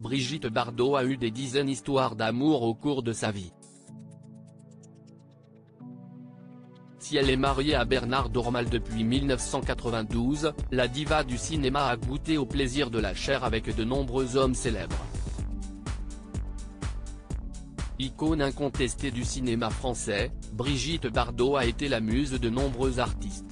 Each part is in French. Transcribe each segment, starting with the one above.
Brigitte Bardot a eu des dizaines d'histoires d'amour au cours de sa vie. Si elle est mariée à Bernard Dormal depuis 1992, la diva du cinéma a goûté au plaisir de la chair avec de nombreux hommes célèbres. Icône incontestée du cinéma français, Brigitte Bardot a été la muse de nombreux artistes.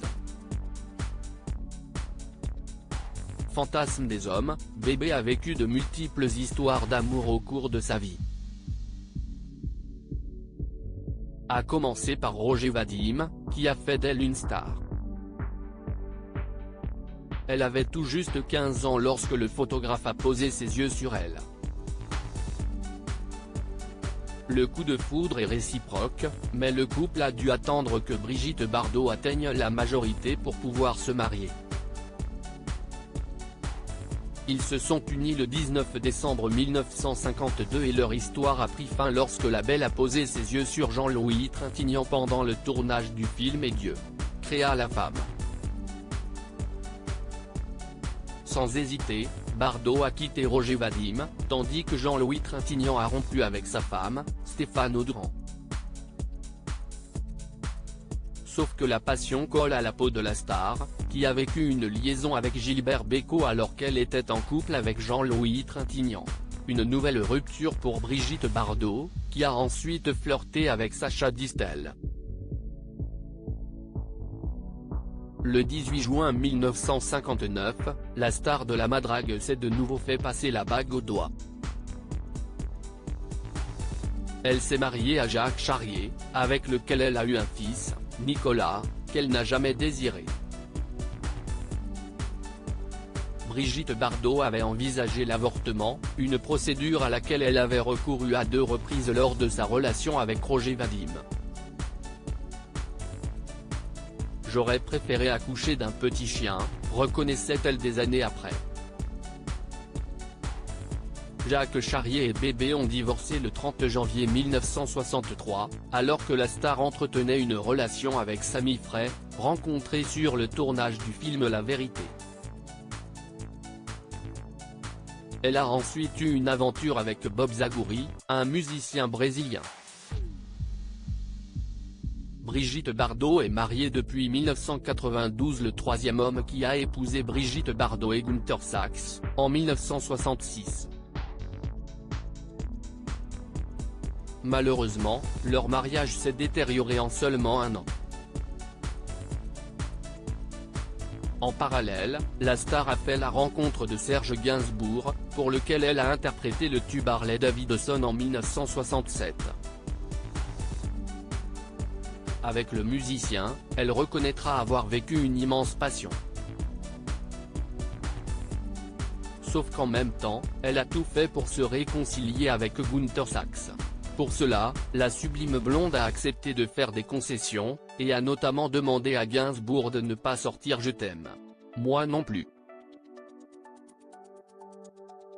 Fantasme des hommes, Bébé a vécu de multiples histoires d'amour au cours de sa vie. A commencer par Roger Vadim, qui a fait d'elle une star. Elle avait tout juste 15 ans lorsque le photographe a posé ses yeux sur elle. Le coup de foudre est réciproque, mais le couple a dû attendre que Brigitte Bardot atteigne la majorité pour pouvoir se marier. Ils se sont unis le 19 décembre 1952 et leur histoire a pris fin lorsque la belle a posé ses yeux sur Jean-Louis Trintignant pendant le tournage du film Et Dieu créa la femme. Sans hésiter, Bardot a quitté Roger Vadim, tandis que Jean-Louis Trintignant a rompu avec sa femme, Stéphane Audran. Sauf que la passion colle à la peau de la star, qui a vécu une liaison avec Gilbert Bécaud alors qu'elle était en couple avec Jean-Louis Trintignant. Une nouvelle rupture pour Brigitte Bardot, qui a ensuite flirté avec Sacha Distel. Le 18 juin 1959, la star de la madrague s'est de nouveau fait passer la bague au doigt. Elle s'est mariée à Jacques Charrier, avec lequel elle a eu un fils, Nicolas, qu'elle n'a jamais désiré. Brigitte Bardot avait envisagé l'avortement, une procédure à laquelle elle avait recouru à 2 reprises lors de sa relation avec Roger Vadim. J'aurais préféré accoucher d'un petit chien, reconnaissait-elle des années après. Jacques Charrier et Bébé ont divorcé le 30 janvier 1963, alors que la star entretenait une relation avec Samy Frey, rencontré sur le tournage du film La Vérité. Elle a ensuite eu une aventure avec Bob Zagouri, un musicien brésilien. Brigitte Bardot est mariée depuis 1992. Le troisième homme qui a épousé Brigitte Bardot est Günther Sachs, en 1966. Malheureusement, leur mariage s'est détérioré en seulement 1 an. En parallèle, la star a fait la rencontre de Serge Gainsbourg, pour lequel elle a interprété le tube Harley Davidson en 1967. Avec le musicien, elle reconnaîtra avoir vécu une immense passion. Sauf qu'en même temps, elle a tout fait pour se réconcilier avec Günther Sachs. Pour cela, la sublime blonde a accepté de faire des concessions, et a notamment demandé à Gainsbourg de ne pas sortir Je t'aime. Moi non plus.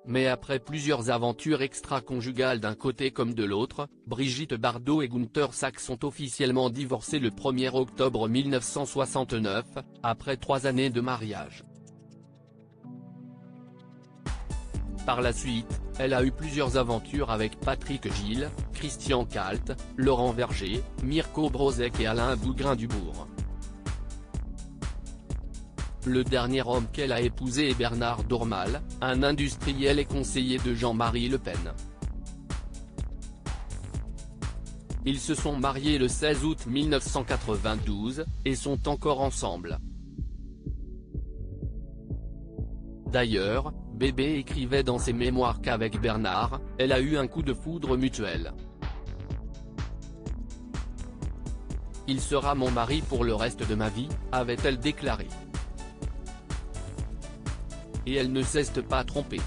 Mais après plusieurs aventures extra-conjugales d'un côté comme de l'autre, Brigitte Bardot et Günther Sachs sont officiellement divorcés le 1er octobre 1969, après 3 années de mariage. Par la suite, elle a eu plusieurs aventures avec Patrick Gilles, Christian Kalt, Laurent Verger, Mirko Brozek et Alain Bougrain-Dubourg. Le dernier homme qu'elle a épousé est Bernard Dormal, un industriel et conseiller de Jean-Marie Le Pen. Ils se sont mariés le 16 août 1992, et sont encore ensemble. D'ailleurs, Bébé écrivait dans ses mémoires qu'avec Bernard, elle a eu un coup de foudre mutuel. Il sera mon mari pour le reste de ma vie, avait-elle déclaré. Et elle ne s'est pas trompée.